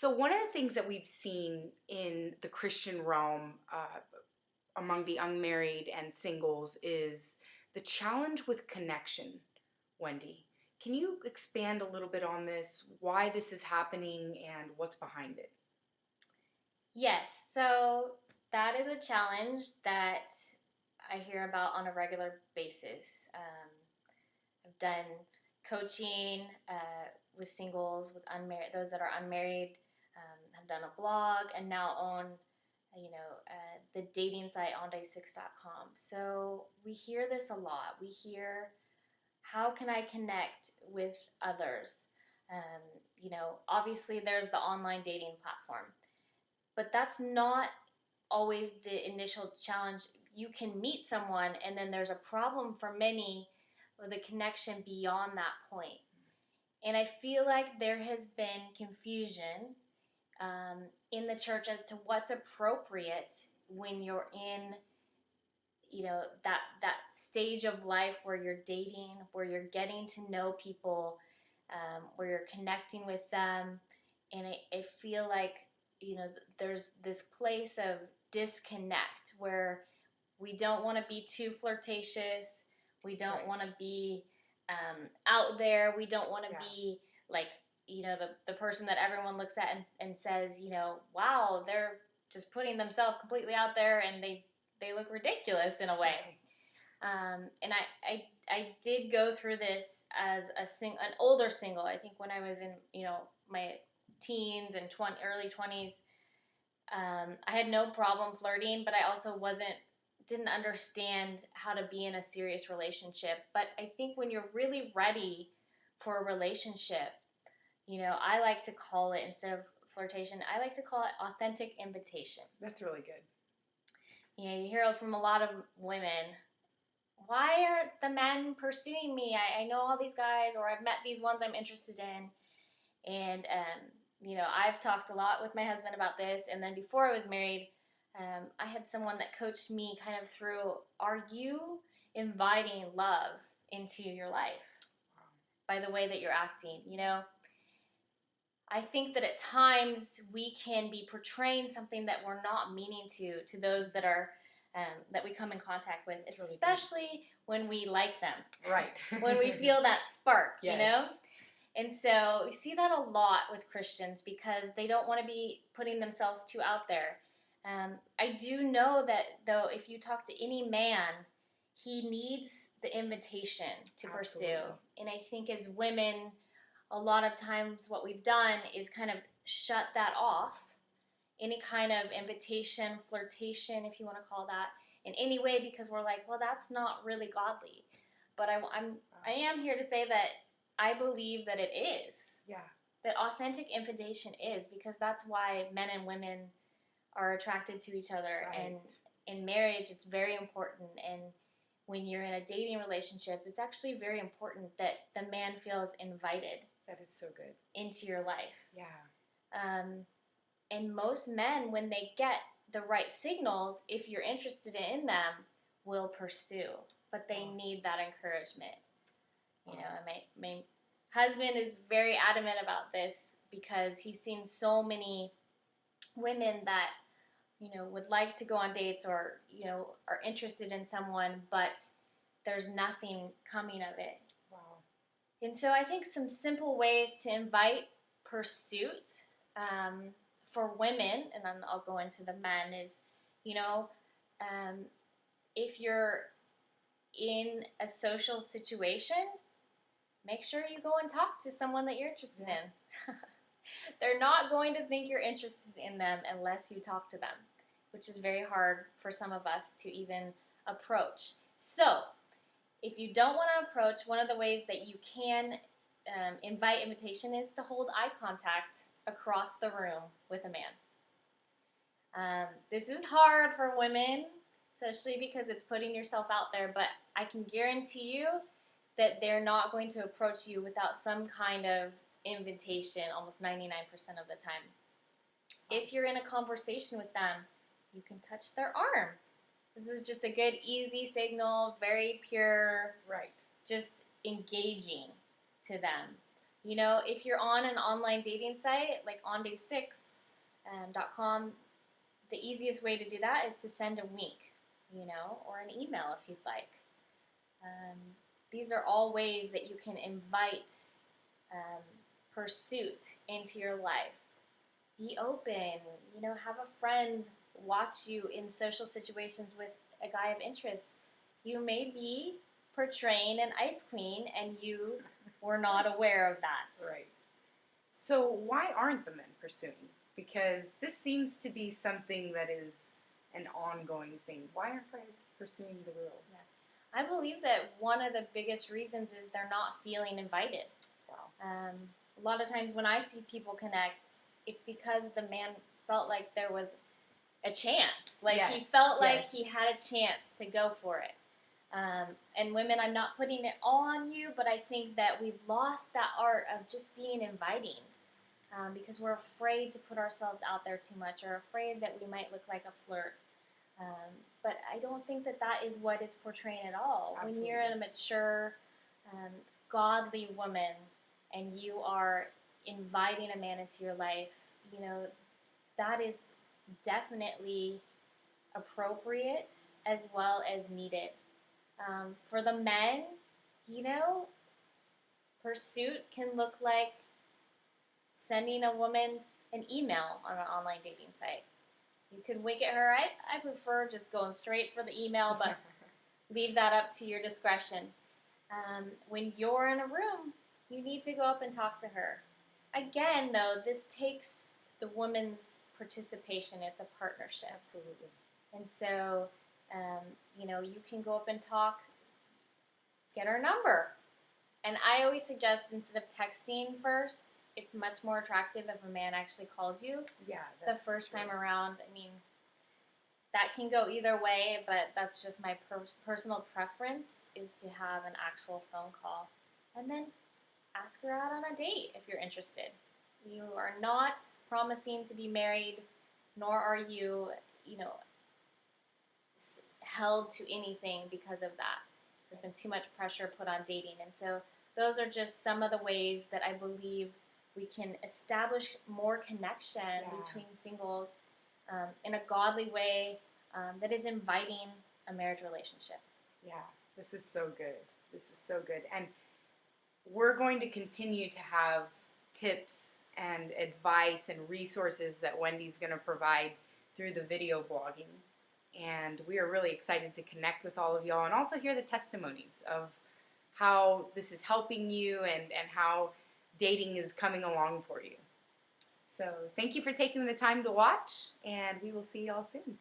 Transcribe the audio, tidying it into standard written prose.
So one of the things that we've seen in the Christian realm among the unmarried and singles is the challenge with connection, Wendee. Can you expand a little bit on this, why this is happening and what's behind it? Yes, so that is a challenge that I hear about on a regular basis. I've done coaching with singles, with unmarried, those that are unmarried. Have done a blog and now own, the dating site onday6.com. So we hear this a lot. We hear, how can I connect with others? Obviously there's the online dating platform, but that's not always the initial challenge. You can meet someone and then there's a problem for many with the connection beyond that point. And I feel like there has been confusion in the church as to what's appropriate when you're in, that stage of life where you're dating, where you're getting to know people, where you're connecting with them. And I feel like, there's this place of disconnect where we don't want to be too flirtatious. We don't want to be out there. We don't want to be like, the person that everyone looks at and says, wow, they're just putting themselves completely out there and they look ridiculous in a way. And I did go through this as an older single. I think when I was in, my teens and early 20s, I had no problem flirting, but I also didn't understand how to be in a serious relationship. But I think when you're really ready for a relationship, I like to call it, instead of flirtation, I like to call it authentic invitation. That's really good. You hear from a lot of women, why aren't the men pursuing me? I know all these guys, or I've met these ones I'm interested in. And, I've talked a lot with my husband about this. And then before I was married, I had someone that coached me kind of through, are you inviting love into your life by the way that you're acting? I think that at times we can be portraying something that we're not meaning to those that are that we come in contact with, that's especially really when we like them. Right. When we feel that spark, yes. And so we see that a lot with Christians because they don't want to be putting themselves too out there. I do know that, though, if you talk to any man, he needs the invitation to pursue. And I think as women, a lot of times what we've done is kind of shut that off. Any kind of invitation, flirtation, if you want to call that, in any way, because we're like, well, that's not really godly. But I am here to say that I believe that it is. Yeah. That authentic invitation is, because that's why men and women are attracted to each other. Right. And in marriage, it's very important. And when you're in a dating relationship, it's actually very important that the man feels invited. That is so good. Into your life. Yeah. And most men, when they get the right signals, if you're interested in them, will pursue. But they need that encouragement. My husband is very adamant about this because he's seen so many women that, would like to go on dates or, are interested in someone, but there's nothing coming of it. Wow. And so I think some simple ways to invite pursuit for women, and then I'll go into the men, is, if you're in a social situation, make sure you go and talk to someone that you're interested in. They're not going to think you're interested in them unless you talk to them, which is very hard for some of us to even approach. So, if you don't want to approach, one of the ways that you can invite invitation is to hold eye contact across the room with a man. This is hard for women, especially because it's putting yourself out there, but I can guarantee you that they're not going to approach you without some kind of invitation almost 99% of the time. If you're in a conversation with them, you can touch their arm. This is just a good, easy signal, very pure, right? Just engaging to them. You know, if you're on an online dating site like onday6.com, the easiest way to do that is to send a link, you know, or an email if you'd like. Um, these are all ways that you can invite um, pursuit into your life. Be open, you know, have a friend watch you in social situations with a guy of interest. You may be portraying an ice queen and you were not aware of that. Right. So why aren't the men pursuing? Because this seems to be something that is an ongoing thing. Why aren't guys pursuing the girls? Yeah. I believe that one of the biggest reasons is they're not feeling invited. Wow. A lot of times when I see people connect, it's because the man felt like there was a chance. Like Yes, he felt like yes. he had a chance to go for it. And women, I'm not putting it all on you, but I think that we've lost that art of just being inviting because we're afraid to put ourselves out there too much or afraid that we might look like a flirt. But I don't think that that is what it's portraying at all. Absolutely. When you're a mature, godly woman and you are inviting a man into your life, you know, that is definitely appropriate as well as needed. For the men, you know, pursuit can look like sending a woman an email on an online dating site. You can wink at her. I prefer just going straight for the email, but leave that up to your discretion. When you're in a room, you need to go up and talk to her. Again, though, this takes the woman's participation. It's a partnership. Absolutely. And so, you know, you can go up and talk, get her number. And I always suggest instead of texting first, it's much more attractive if a man actually calls you Yeah, the first time around. I mean, that can go either way, but that's just my personal preference is to have an actual phone call. And then ask her out on a date if you're interested. You are not promising to be married, nor are you, you know, held to anything because of that. There's been too much pressure put on dating. And so those are just some of the ways that I believe we can establish more connection between singles in a godly way that is inviting a marriage relationship. Yeah, this is so good. This is so good. And we're going to continue to have tips and advice and resources that Wendee's going to provide through the video blogging. And we are really excited to connect with all of y'all and also hear the testimonies of how this is helping you and how dating is coming along for you. So thank you for taking the time to watch, and we will see y'all soon.